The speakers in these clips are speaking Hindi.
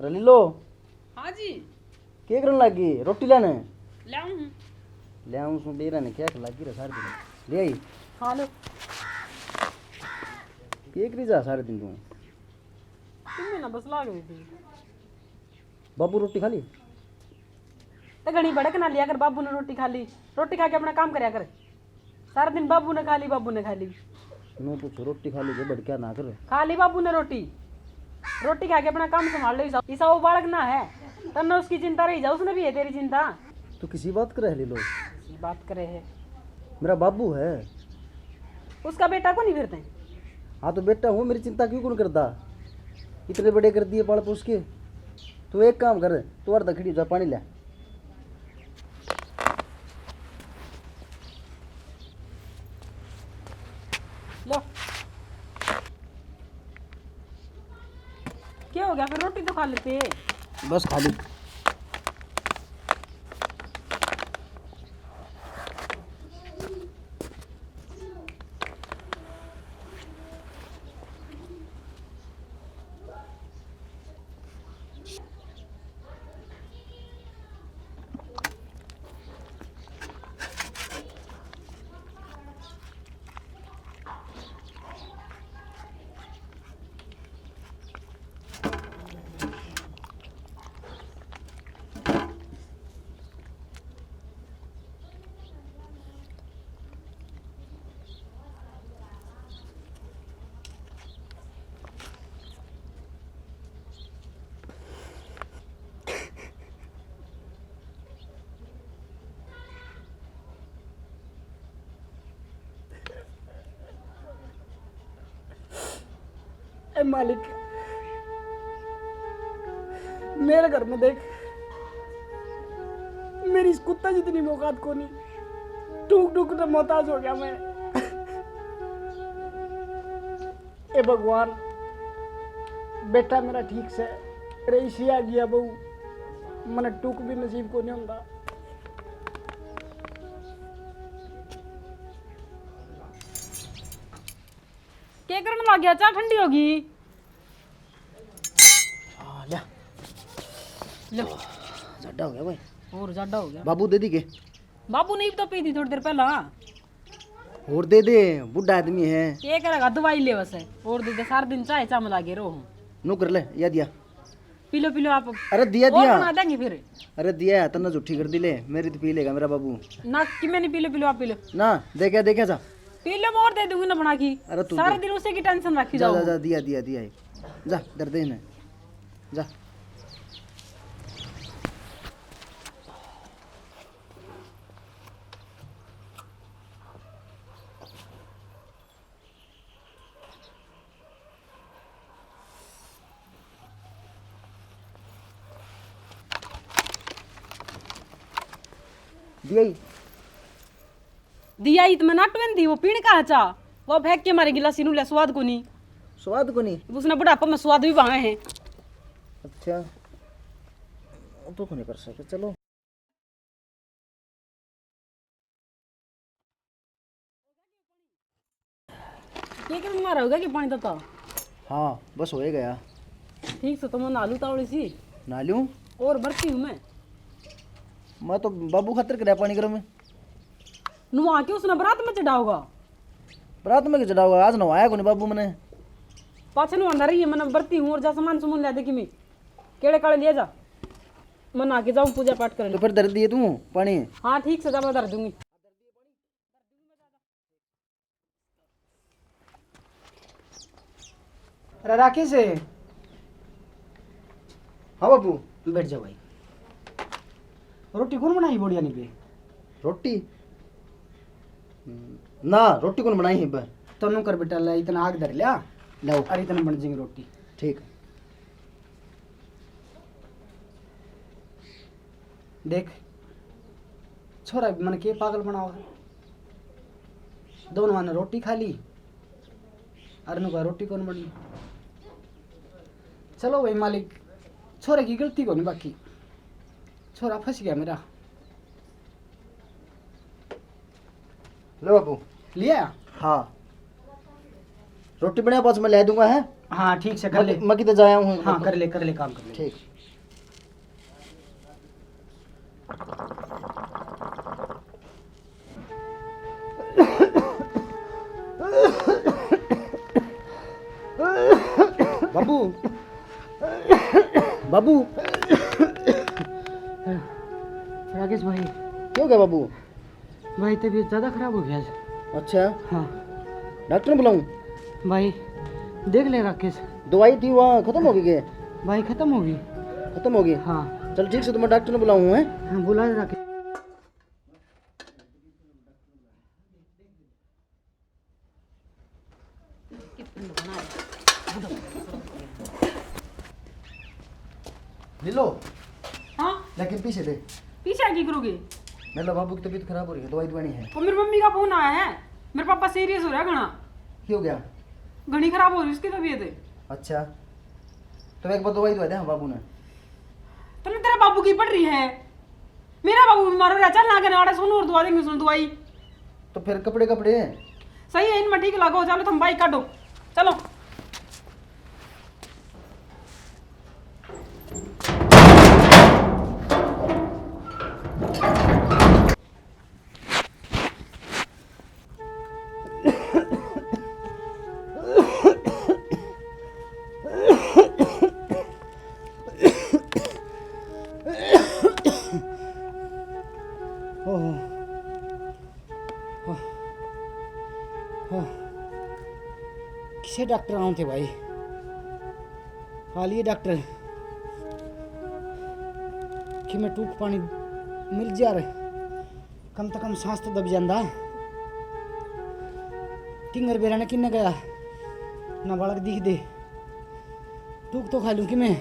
रली लो। हाँ जी क्या करने लगी? रोटी लाने लाऊं। ले आऊँ सु डेरा ने क्या लगी रे सारे दिन ले आई। खा लो। क्या करी जा सारे दिन तू? तुम्हें ना बस लाग रही थी बाबू रोटी खा ली? तो घनी भड़क ना लिया कर। बाबू ने रोटी खा ली, रोटी खा के अपना काम करया कर। सारा दिन बाबू ने खा ली, बाबू ने खा ली। नो पूछो रोटी खा ली जो भड़क्या ना कर। खा ली बाबू ने रोटी, रोटी खा के अपना काम संभाल लो। ईसा वो बालक ना है तन्ने उसकी चिंता रही जा, उसने भी है तेरी चिंता। तू किसी बात करे ली लो? किसी बात करे है? मेरा बाबू है। उसका बेटा को नहीं फिरते? हाँ तो बेटा हूँ, मेरी चिंता क्यों कौन करता? इतने बड़े कर दिए पाल पोस के। तू एक काम कर, तू अर्धा खड़ी जा पानी ले। लो क्या हो गया फिर? रोटी तो खा लेते। बस खा ली। ए मालिक, मेरे घर में देख, मेरी इस कुत्ता जितनी औकात को नहीं। टूक टूक तो मोहताज हो गया मैं। ए भगवान, बेटा मेरा ठीक से रेसी आ गया बहू, मैंने टूक भी नसीब को नहीं होता। क्या करने लग गया? चाय ठंडी होगी। ले लो ज्यादा हो गया भाई। और ज्यादा हो गया। बाबू दे दी के? बाबू ने तो पी थी थोड़ी देर पहला। और दे दे, बुढ़ा आदमी है। क्या करेगा? दवाई ले बस है। और दे दे, सारा दिन चाय चाम लागे रहो। नो कर ले, या दिया? पी लो पी लो आप। अरे दिया और दिया। बना देंगे फिर। अरे दिया है तन्ना झूठी कर दी ले, मेरी तो पी लेगा मेरा बाबू ना कि मैंने पी लो पी लो, आप पी लो। ना। देखा जा। पी लो, मैं और दे दूंगी ना बना की। अरे तू सारा दे। दिन उसे की टेंशन रखी जा जाओ। जा जा, दिया दिया दिया है। जा दर्द है ना, जा। दिया ही? दिया ही तो मैं नाटवेन थी, वो पीण का चा वो फेंक के मारे गिलासी नु ले, स्वाद को नहीं। स्वाद को नहीं? उसने बुढ़ापा में स्वाद भी भावे हैं। अच्छा तो को नहीं कर सकते। चलो क्या कर मारा होगा कि पानी तो हाँ बस हो ही गया। ठीक से तो मैं नालू तावड़ी सी ना लूँ? और भरती हूँ मैं तो बाबू खातर कराया पानी गर्म में। नुआ के उसने बरात में चढ़ाओगा। रात में चढ़ा होगा, आज नवाया को नहीं बाबू मैंने। पाछे नु अंदर ही है, मैंने भरती हूँ। और जा सामान सुमन ले दे कि मैं केड़े काले ले जा, मैं नहा के जाऊँ पूजा पाठ करने। तो फिर दर्द दिए तू पानी? हाँ ठीक से, जा मैं धर दूंगी। अरे राकेश है। हाँ बाबू। बैठ जाओ भाई। रोटी कौन बनाई बढ़िया नहीं पे? रोटी ना, रोटी कौन बनाई है? तनु कर बेटा, ला इतना आग धर लिया, लाओ। और इतना बन जाएंगे रोटी। ठीक। देख छोरा मन के पागल बनाओ है। दोनों ने रोटी खा ली, अरनु का रोटी कौन बनी। चलो भाई मालिक, छोरे की गलती को नहीं, बाकी छोरा फंस गया मेरा। लो बाबू। लिया? हाँ रोटी बना पास मैं ले दूंगा है। हाँ ठीक से कर ले। मैं किधर जाया हूँ? हाँ कर ले काम कर ले। ठीक। बाबू बाबू राकेश भाई, क्यों गया बाबू? भाई तबीयत ज़्यादा खराब हो गया आज। अच्छा, हाँ डॉक्टर बुलाऊं? भाई देख ले राकेश। दवाई थी वहाँ खत्म हो गई क्या? भाई खत्म हो गई। खत्म हो गई? हाँ चल ठीक से, तो मैं डॉक्टर ने बुलाऊं है। हाँ बुला दे राकेश। ले लो, हाँ लेकिन पीछे दे। पीछे आगे करोगे? मतलब बाबू की तबीयत खराब हो रही है, दवाई दवानी है। और मेरी मम्मी का फोन आया है, मेरे पापा सीरियस हो रहा है घना। क्यों गया? घनी खराब हो रही उसकी तबीयत। अच्छा, तो एक बार दवाई दवा दे। हाँ बाबू ने। तो तेरे बाबू की पड़ रही है, मेरा बाबू बीमार हो रहा है। चल ना करने वाला सोनू और दवा देंगे सुन दवाई। तो फिर कपड़े कपड़े हैं। सही है, इनमें ठीक लगो। चलो तुम बाइक काटो, चलो। किसे डॉक्टर आऊँ थे भाई? हाल ये डॉक्टर कि मैं टूक पानी मिल जा रहे, कम से कम सांस तो दब जाता। टिंगर बेरा ने किन्ने गया ना बालक दिख दे, टूक तो खा लूँ कि मैं।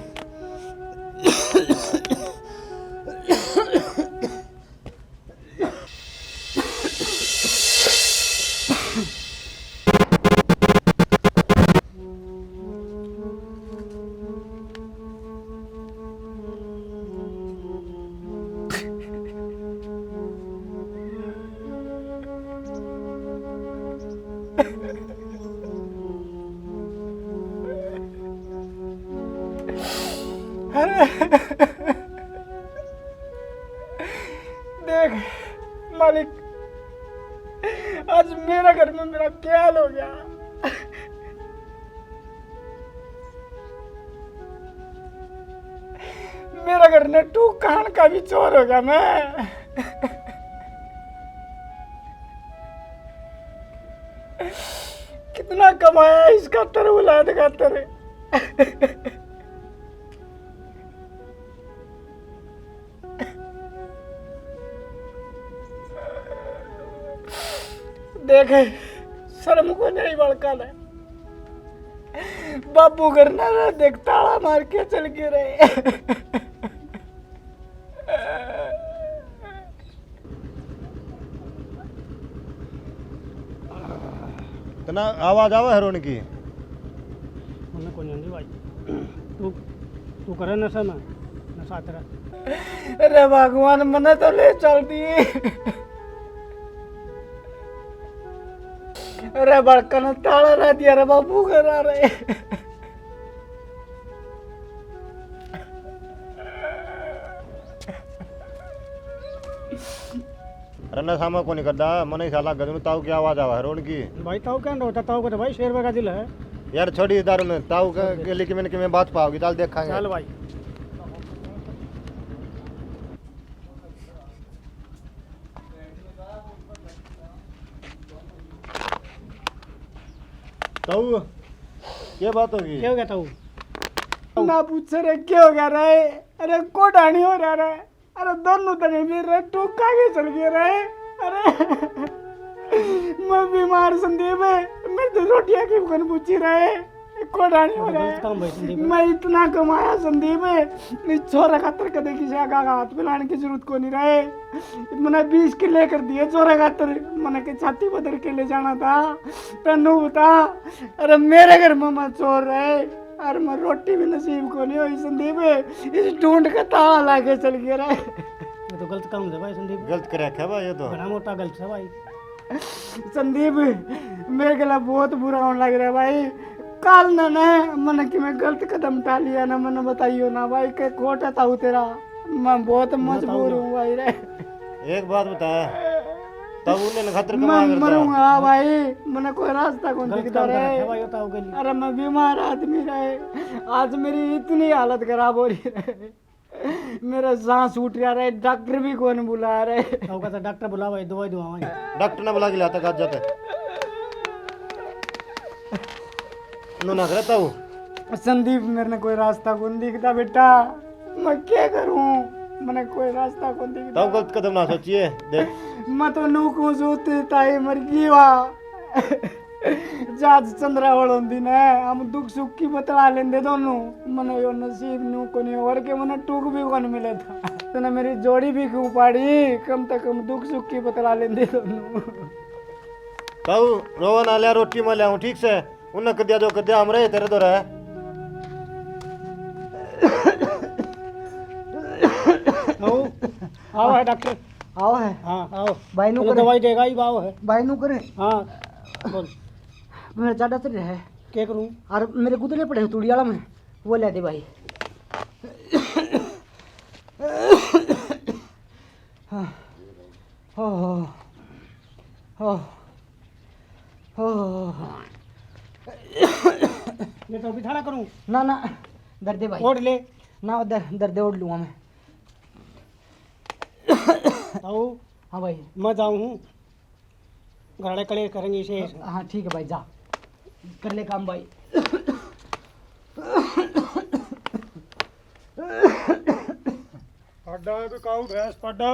देख मालिक, आज मेरा घर में मेरा क्या हाल हो गया। मेरा घर ने टूक खान का भी चोर हो गया मैं। कितना कमाया इसका तरबुलाद का तेरे। देखे शर्म को नहीं बड़का है, बाबू करना रहा, देख ताला मार के चल के रहे। इतना आवाज आवा हेरोन की। મને કોઈ નથી ભાઈ તું તું કરે નશા ના નશા तेरा। अरे भगवान मने तो ले चल दिए। अरे बड़का ने ताला ना दिया रे बाबू करा रहे। अरे नशा में को नहीं करता मने साला गजन ताऊ की आवाज आवा हेरोन की। भाई ताऊ क्या होता ताऊ का तो भाई शेर का दिल है। यार छोड़ी दारू में ताऊ के लिए मैंने कि मैं बात पाओगी चल देखांगे। चल भाई ताऊ क्या बात होगी? क्या हो गया ताऊ? ना पूछ रे क्या हो गया रे। अरे को डाणी हो रहा रे। अरे दोनों तने भी रे टूक आगे चल गए रे। अरे मैं बीमार संदीप है, मेरे तो रोटियां क्यों कौन पूछी रहे। को डाणी हो रहा गलत काम भाई है। संदीप। मैं इतना कमाया संदीप है, मैं छोरा खातर कदे किसी आगा हाथ में लाने की जरूरत को नहीं रहे। मैंने 20 किले कर दिए छोरा खातर। मैंने के छाती बदल के ले जाना था तनु बता। अरे मेरे घर में मत चोर रहे, और मैं रोटी भी नसीब को नहीं हुई संदीप। इस ढूंढ के ताला लाके चल गया रहे। ये तो गलत काम है भाई संदीप। गलत कर रखा भाई ये तो। बड़ा मोटा गलत है भाई संदीप मेरे गला बहुत बुरा होने लग रहा है भाई। काल ना मैंने कि मैं गलत कदम उठा लिया ना, मैंने बताइयो ना भाई के खोटा था तेरा। मैं बहुत मजबूर हूँ भाई रे। एक बात बता, तब उन्हें खतर मैं कमा करता मरूंगा भाई, मैंने कोई रास्ता कौन गलत दिखता काम कर रखा है रे। भाई वो ताऊ के लिए। अरे मैं बीमार आदमी रहे, आज मेरी इतनी हालत खराब हो रही है, मेरा सांस उठ रहा है, डॉक्टर भी कौन बुला रहे। ताऊ का डॉक्टर बुला भाई, दवाई दुआएंगे। डॉक्टर ने बुला के लाता काज जाते उन्होंने करता हूँ। संदीप मेरे ने कोई रास्ता कौन दिखता बेटा, मैं क्या करूं, मैंने कोई रास्ता कौन दिखता। तब गलत कदम ना सोचिए, देख मैं तो नूकू सोते ताई मर गई वा जाज चंद्रा वड़ोंदी ने हम दुख सुख की बतला लेंदे दोनों, मने यो नसीब नू को नहीं और के मने टूक भी कौन मिले था, तने मेरी जोड़ी भी क्यों पाड़ी, कम से कम दुख सुख की बतला लेंदे दोनों। तब रोवन आ लिया, रोटी में लिया ठीक से, उन्हें कर दिया जो कर दिया, हम रहे तेरे तो रहे। ताऊ आओ है डॉक्टर। आओ है हाँ आओ भाई नु चलो करे, दवाई देगा ही बाव है। भाई नु करे। हाँ बोल मेरा ज्यादा चल रहा है क्या करूँ। और मेरे गुदले पड़े हैं तूड़ी वाला में, वो ले दे भाई। हाँ हो हो हो मैं तो अभी थाना करूँ। ना ना दर्द दे भाई, ओढ़ ले ना दर्द ओढ़ लूँगा मैं। ताऊ। हाँ भाई। मैं जाऊँ हूँ, घराड़े कड़े करेंगे इसे। हाँ ठीक है भाई, जा कर ले काम भाई। पड्डा बिकाऊ भैंस पड्डा।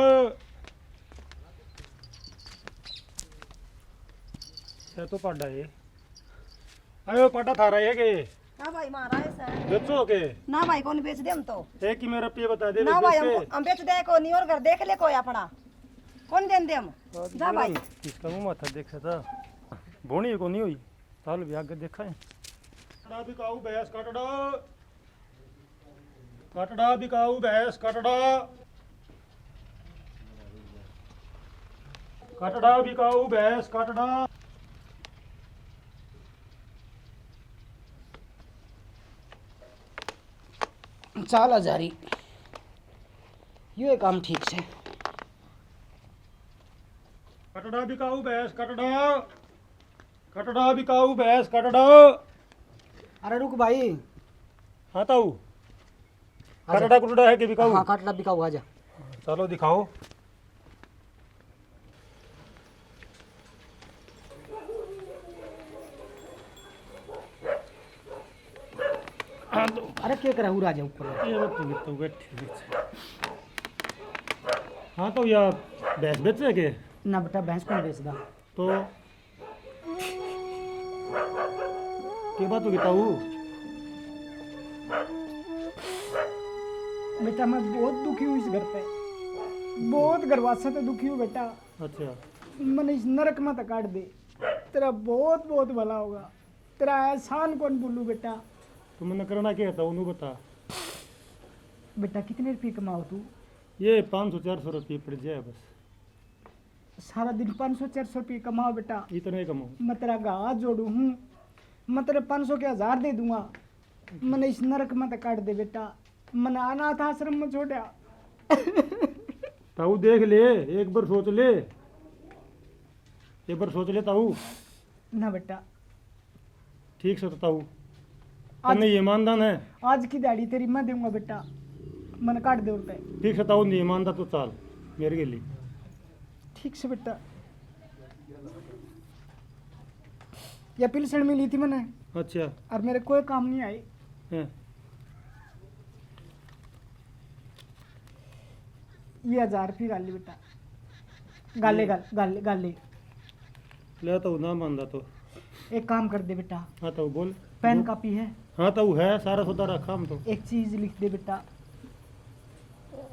तो पड्डा ये आयो पड्डा था रहा है के ना भाई महाराज सर, बेचो के ना भाई कौन बेच दे हम तो, एक ही मेरा पे बता दे ना भाई बेच हम बेच दे को नहीं और घर देख ले कोई अपना कौन देन दे हम जा भाई। इसका मुंह माथा देख सकता बोनी को नहीं हुई साल भी आगे देखा है। कटड़ा बिकाऊ भैंस कटड़ा, कटड़ा बिकाऊ भैंस कटड़ा, कटड़ा बिकाऊ भैंस कटड़ा। 4000 ही ये काम ठीक से। कटड़ा बिकाऊ भैंस कटड़ा, कटड़ा बिकाऊ भैंस कटड़ा। अरे रुक भाई। हाँ ताऊ कटड़ा कुटड़ा है कि बिकाऊ। हाँ काटड़ा बिकाऊ, आजा। चलो दिखाओ। अरे क्या करा उड़ा जा ऊपर। ये तो बैठे। हाँ तो यार भैंस बेचे के ना बेटा भैंस कौन बेचदा, तो के बात हो ताऊ। बेटा मैं बहुत दुखी हूँ इस घर पे, बहुत घरवासा तो दुखी हूँ बेटा, अच्छा मैंने इस नरक में तो काट दे, तेरा बहुत बहुत भला होगा, तेरा एहसान कौन भूलू बेटा। तो मैंने करना क्या था उन्होंने बता। बेटा कितने रुपये कमाओ तू? ये 500-400 रुपये पड़ जाए बस। सारा दिन 500-400 रुपये कमाओ बेटा, इतने कमाओ। मैं तेरा हाथ जोड़ू हूँ, मैं तेरे 500 के 1000 दे दूंगा, मैंने इस नरक में तो काट दे बेटा, मैंने अनाथ आश्रम में छोड़ा। ताऊ देख ले, एक बार सोच ले, एक बार सोच ले ताऊ। ना बेटा ठीक से तो ताऊ आज तन्ने ये ईमानदान है। आज की दाढ़ी तेरी मैं दूंगा बेटा, मैंने काट दे रुपए। ठीक से ताऊ नहीं ईमानदार तो चाल मेरे के लिए। ठीक से बेटा। या पिलसण मिली थी मैंने अच्छा और मेरे कोई काम नहीं आई। है ये 1000 रुपये गाली बेटा, गाले गाले गाले। ले ताऊ ना मानदा तो। एक काम कर दे बेटा, हाँ ताऊ बोल। पेन कापी है, हाँ ताऊ है सारा सौदा रखा हम तो। एक चीज लिख दे बेटा।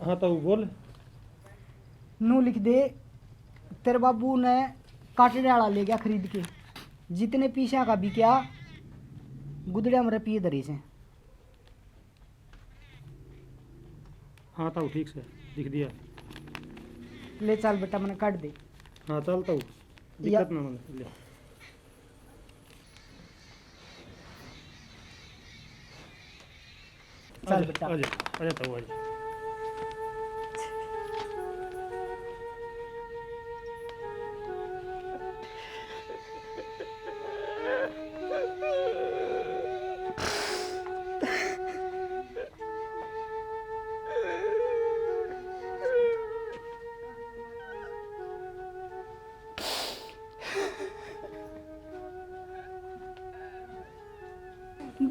हाँ ताऊ बोल। नू लिख दे, तेरे बाबू ने काटने वाला ले गया खरीद के, जितने पीछा का बिका गुदड़िया में रुपये धरी से। हाँ ताऊ ठीक से लिख दिया। ले चल बेटा, मैंने काट दे। हाँ चल ताऊ दिक्कत ना मैंने ले। चल बेटा। आजा आजा ताऊ आजा।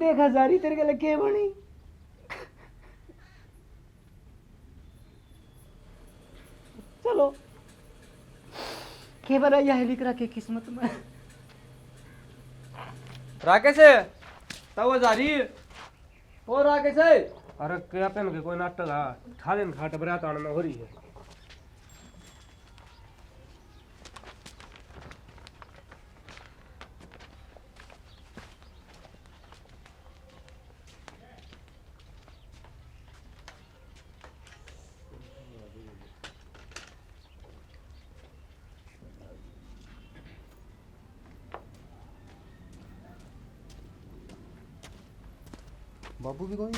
देख हजारी तेरे गले के बनी। चलो के बरा यह लिख रखे किस्मत में। राकेश तब जा रही ओ राकेश अरे क्या पेन के कोई नाटक है खा दिन खाट बरा ताण में हो रही है। बाबू भी कोई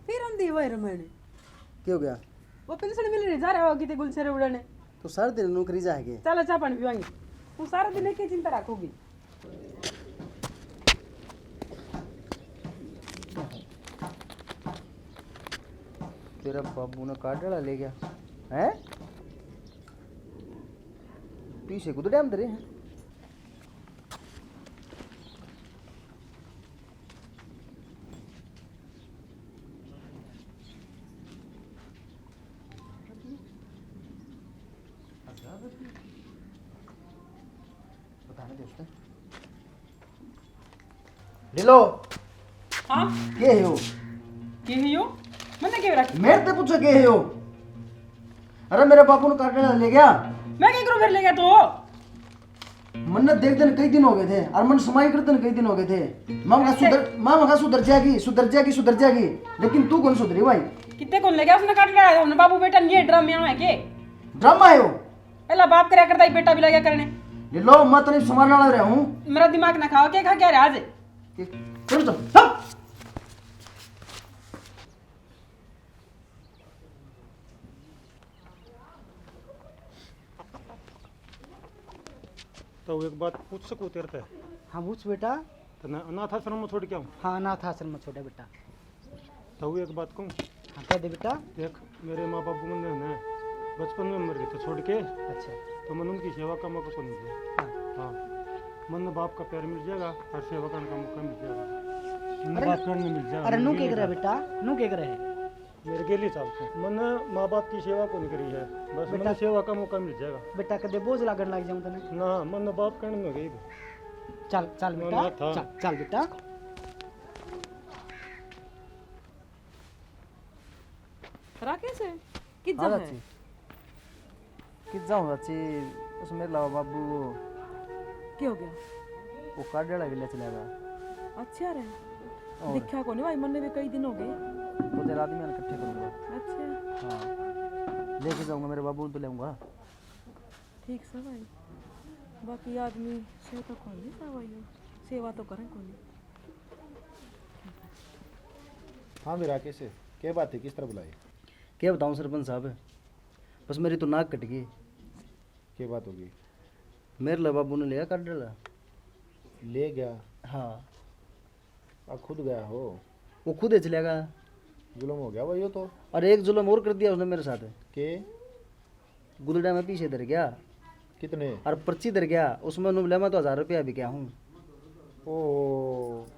फिर हम दी वही मैंने क्या हो गया? वो पेंशन मिल नहीं जा रहा होगी ते गुलशरे उड़ाने। तो सारे दिन नौकरी जाएगी। चलो चाय पानी पीवांगे। तू सारा दिन एक ही चिंता रखोगी। तेरा बाबू ने कार्ड डाला ले गया है? पीछे गुदड़े हम तेरे हैं। ढिलो हाँ के हो? की ही हो मैंने क्या रखी? मेरे ते पूछो के हो? अरे मेरे बापू ने कार्ड डाला ले गया। मैं क्या करूं फिर ले गया तो? मन देख दिन कई दिन हो गए थे और मन समाई करते कई दिन हो गए थे। मामा सुधर जाएगी लेकिन तू कौन सुधरी भाई? कितने कौन ले गया उसने काट लिया हमने बाबू बेटा नहीं है ड्रामे है के ड्रामा है वो। पहला बाप करया करता है बेटा भी लगा करने। ये लो मैं तो नहीं संभालने वाला रहा हूँ। मेरा दिमाग ना खाओ क्या खा क्या रहा आज? चल चल तो एक बात पूछ सकूँ तेरे से? हाँ पूछ बेटा। तो ना अनाथ आश्रम में छोड़ के आऊँ? हाँ अनाथ आश्रम में छोटा बेटा। तो एक बात कहूँ? हाँ कह दे बेटा। देख मेरे माँ बाप मन ने बचपन में मर गए थे छोड़ के। अच्छा तो मन उनकी सेवा का मौका को नहीं दिया। हाँ मन बाप का प्यार मिल जाएगा और सेवा करने का मौका मिल जाएगा। मन बात करने मिल जाएगा। अरे नू के करे बेटा नू के करे मेरे के लिए चाहते मन माँ बाप की सेवा को नहीं करी है बस मन सेवा का मौका मिल जाएगा। बेटा कदे बोझ लागन लग जाऊं तने ना मन बाप करने में गई। चल चल बेटा ना था। चल चल बेटा। राकेश है किस हाँ जगह चाची है? किस जाऊँ चाची उसमें लाओ बाबू क्या हो गया? वो कार्ड डाला के लिए चला गया। अच्छा रे और दिखा को नहीं भाई मन भी कई दिन हो गए। तो तेरा आदमी इकट्ठे करूँगा। अच्छा हाँ लेके जाऊँगा मेरे बाबू तो लेऊँगा। ठीक से भाई बाकी आदमी से तो कौन नहीं भाई सेवा तो करें कौन। हाँ भी राकेश क्या बात है किस तरह बुलाई? क्या बताऊँ सरपंच साहब बस मेरी तो नाक कट गई। क्या बात होगी? मेरे लिए बाबू ने लिया कार्ड डाला। ले गया? हाँ अब खुद गया हो? वो खुद ही चलेगा। जुल्म हो गया भाई ये तो। और एक जुल्म और कर दिया उसने मेरे साथ। के गुदड़ा में पीछे धर गया कितने? और पर्ची धर गया उसमें बोला मैं तो 1000 रुपया भी क्या हूँ। ओ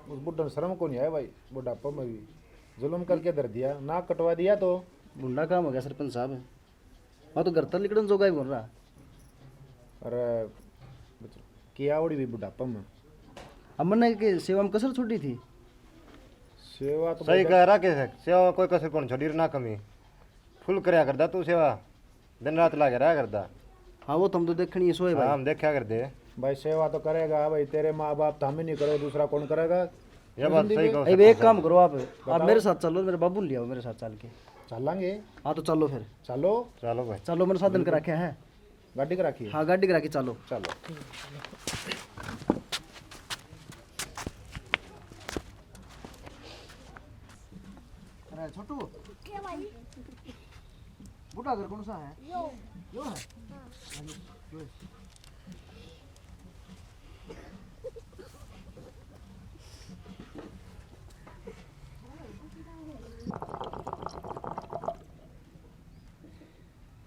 उस बुढ़ा ने शर्म को नहीं आया भाई बुढ़ापा में भी जुल्म करके धर दिया नाक कटवा दिया तो बुंडा काम हो गया सरपंच साहब। मैं तो घर तक निकलने जोगा ही बोल रहा। अरे किया उड़ी भी बुढ़ापा में अब मैंने कि सेवा में कसर छूटी थी। सेवा तो सही कह रहा के सेवा कोई कसर कौन छोड़ी ना कमी फुल करया करदा तू सेवा दिन रात लागे रहा करदा। हाँ वो तुम तो देखनी है सोए हाँ भाई। हम देखा कर दे भाई सेवा तो करेगा भाई तेरे माँ बाप तो हमें नहीं करो दूसरा कौन करेगा? ये बात सही कहो। अब एक काम करो आप मेरे साथ चलो मेरे बाबू ले आओ मेरे साथ चल के। चलेंगे? हाँ तो चलो फिर। चलो चलो भाई चलो मैंने साधन करा रखा है। गाड़ी का रखिए। हाँ गाड़ी करा के चलो। चलो अरे छोटू क्या भाई बूढ़ा घर कौन सा है? यो है।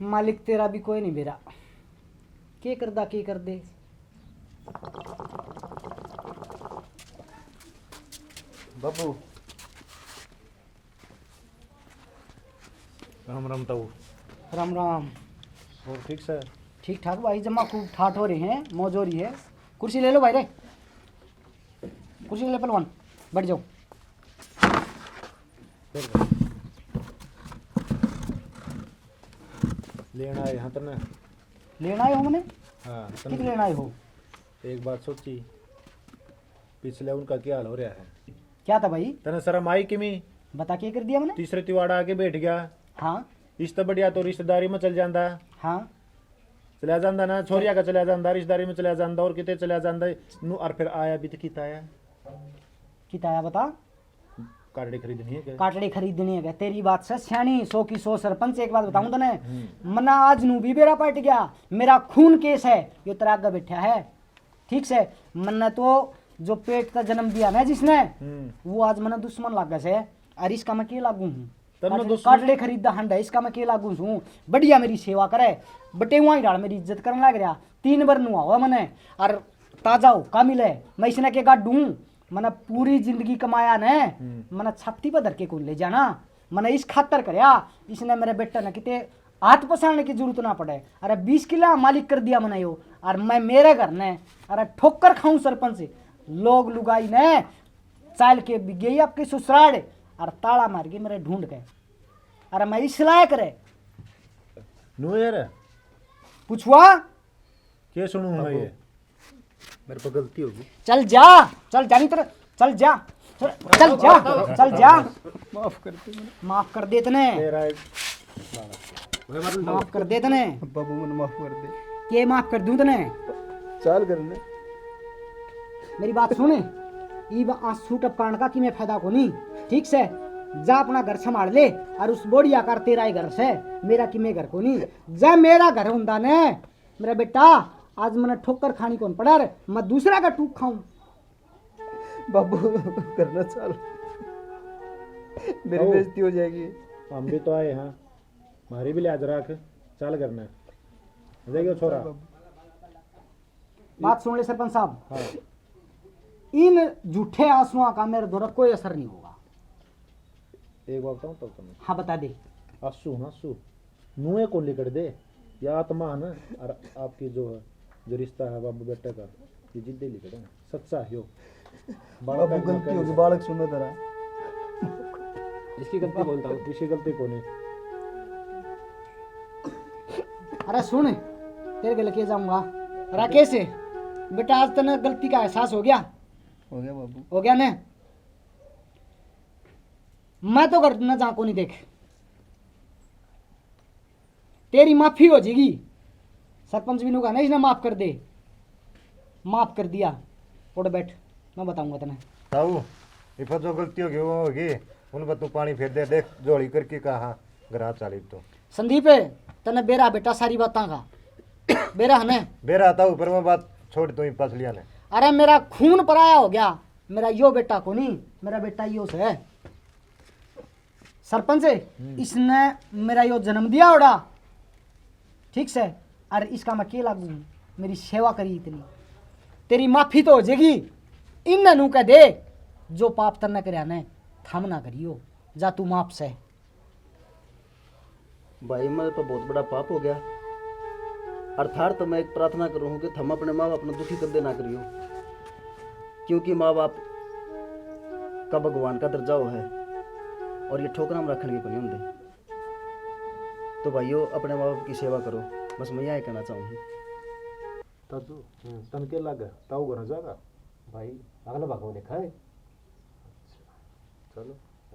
मालिक तेरा भी कोई नहीं बेरा के करदा के कर दे। बाबू राम राम ताऊ। राम राम। और ठीक से? ठीक ठाक भाई, जमा खूब ठाठ हो रहे हैं, मौज हो रही है। कुर्सी ले लो भाई रे, कुर्सी ले लो पहलवान, बैठ जाओ। लेना आए यहाँ तने? लेना आए हो मैंने? हाँ ठीक लेना आए हो। एक बात सोची, पिछले उनका क्या हाल हो रहा है? क्या था भाई? तने शर्म आई कि मैं बता के कर दिया मैंने? तीसरे तिवाड़ा आके बैठ गया। हाँ इससे बढ़िया तो रिश्तेदारी में चल जाता, हाँ चला जाता ना, छोरिया का चला जाता, रिश्तेदारी में चला जाता और कितने चला जाता नु। और फिर आया भी तो किता आया किताया बता। काटड़ी खरीदनी है क्या? काटड़ी खरीदनी है क्या? तेरी बात से सियानी 100 की 100। सरपंच एक बात बताऊं तने, मना आज नू भी बेरा पट गया, मेरा खून केस है, यो तेरा आगे बैठा है। ठीक से मन्ने तो जो पेट का जन्म दिया ना जिसने, वो आज मना दुश्मन लाग गया से। और इसका मैं के लागू हूँ? काटड़े खरीदा हंडा, इसका मैं के लागू हूँ? बढ़िया मेरी सेवा करे, बटे वहीं डाल मेरी इज्जत करने लग रहा। 3 बार नुआ हुआ मैंने, और ताजा हो का मिले, मैं इसने के गाड़ दूं। मैंने पूरी जिंदगी कमाया ने, मैंने छाती पर धर के को ले जाना, मैंने इस खातर करया इसने मेरे बेटा ने किते हाथ पसारने की जरूरत ना पड़े। अरे 20 किला मालिक कर दिया मैंने यो, और मैं मेरे घर ने अरे ठोकर खाऊं सरपंच। लोग लुगाई ने चाल के गई आपके ससुराल और ताला मार के मेरे ढूंढ के। अरे मैं इस लायक रे नु यार पूछवा क्या सुनूं मैं? ये मेरे पर गलती होगी। चल जा, चल जानी तरह, चल जा, चल जा, चल जा। माफ कर दे माफ कर दे तने, तेरा माफ कर दे तने। बाबू, मैंने माफ कर दे। के माफ कर दूं तने? चाल करने मेरी बात सुन, ई आंसू टपकाने का कि मैं फायदा को नहीं। ठीक से जा अपना घर संभाल ले, और उस बोड़ी आकार तेरा ही घर से, मेरा कि मैं घर को नहीं। जा मेरा घर हुंदा ने मेरा बेटा, आज मैंने ठोकर खानी कौन पड़ा रे, मैं दूसरा का टूक खाऊं। बाबू करना चाल, मेरी बेइज्जती हो जाएगी। हम भी तो आए हैं, हमारी भी लिहाज रख, चाल करना देखियो छोरा। बात सुन ले सरपंच साहब, हाँ इन झूठे आंसुओं का मेरे द्वारा कोई असर नहीं होगा। एक बात बताऊं तब तुम्हें, हाँ बता दे। आंसू ना आंसू मुँह को लिकड़ दे, या आत्मा है ना, और आपकी जो है जो रिश्ता है बाबू बेटे का, ये जिद्दे लिकड़े हैं, सच्चा है यो। बाबू गलती होगी, बालक सुनो तेरा। इसकी गलती बोलता हूँ, इसकी गलती कौन है? अरे सुन, तेरे गले के जाऊंगा राकेश से। बेटा आज तने गलती का एहसास हो गया? हो गया बाबू। हो गया ने? मैं तो कर न जा को नहीं देख, तेरी माफी हो जाएगी। सरपंच भी नुका ना इसने माफ कर दे, माफ कर दिया। उठ बैठ, मैं बताऊंगा तने। ताऊ इफ जो गलती होगी वो होगी, उन पर तू पानी फेर दे, देख जोड़ी करके कहा ग्राह चाली तो संदीप तने बेरा बेटा सारी बातां का बेरा है ने? बेरा ताऊ पर वो बात छोड़ तू ही पस लिया ने। अरे मेरा खून पराया हो गया, मेरा यो बेटा को नहीं, मेरा बेटा यो से सरपंच है। इसने मेरा यो जन्म दिया ओड़ा, ठीक से, और इसका मैं के लागू हूं? मेरी सेवा करी इतनी, तेरी माफी तो हो जाएगी। इन नू कह दे जो पाप तन्ने करया ने थम ना करियो, जा तू माफ से। भाई मेरे पर बहुत बड़ा पाप हो गया। अर्थात तो मैं एक प्रार्थना करूँ कि थम अपने माँ बाप ने दुखी कर देना करियो, क्योंकि माँ बाप का भगवान का दर्जा वो है, और ये ठोकरा में रखने की कोई नहीं होंगे। तो भाइयों अपने माँ बाप की सेवा करो, बस मैं यही कहना चाहूँगी। ताजू तन के लग ताऊ घर जागा भाई, अगला भागो देखा है। चलो